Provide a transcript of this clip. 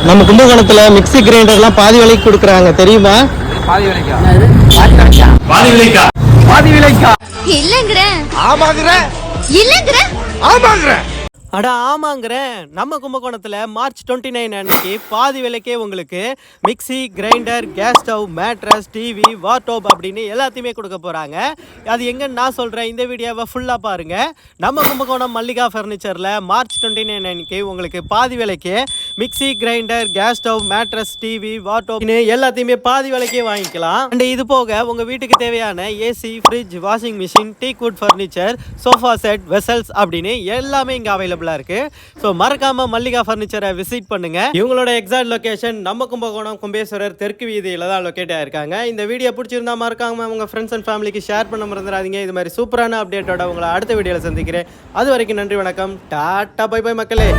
நம்ம கும்பகோணத்துல மிக்ஸி கிரைண்டர்லாம் பாதி விலைக்கு கொடுக்குறாங்க தெரியுமா? பாதி விலைக்கா? பாதி விலைக்கா? இல்லங்கற. ஆமாங்கற. இல்லங்கற. ஆமாங்கற. அட ஆமாங்கிறேன். நம்ம கும்பகோணத்தில் மார்ச் 29 அன்னைக்கு பாதி விலைக்கே உங்களுக்கு mixie, grinder, gas stove, mattress, TV, wardrobe அப்படின்னு எல்லாத்தையுமே கொடுக்க போகிறாங்க. அது எங்கன்னு நான் சொல்கிறேன், இந்த வீடியோவை ஃபுல்லாக பாருங்கள். நம்ம கும்பகோணம் மல்லிகா ஃபர்னிச்சரில் மார்ச் 29 அன்னைக்கு உங்களுக்கு பாதி விலைக்கே mixie, grinder, gas stove, mattress, TV, wardrobe எல்லாத்தையுமே பாதி விலைக்கே வாங்கிக்கலாம். அண்ட் இது போக உங்கள் வீட்டுக்கு தேவையான AC, fridge, washing machine, teakwood furniture, sofa set, vessels அப்படின்னு எல்லாமே இங்கே அவைலபிள் இருக்கு. சோ மறக்காம மல்லிகா ஃபர்னிச்சரை விசிட் பண்ணுங்க. இவங்களோட எக்ஸாக்ட் லொகேஷன் நம்ம கும்பகோணம் கும்பேஸ்வரர் தெற்கு வீதியில தான் லொகேட் ஆயிருக்காங்க. இந்த வீடியோ பிடிச்சிருந்தா மறக்காம உங்க ஃப்ரெண்ட்ஸ் அண்ட் ஃபேமிலிக்கு ஷேர் பண்ண மறந்துடாதீங்க. இது மாதிரி சூப்பரான அப்டேட்டோட உங்களை அடுத்த வீடியோல சந்திக்கிறேன். அது வரைக்கும் நன்றி, வணக்கம், டாடா, பை பை மக்களே.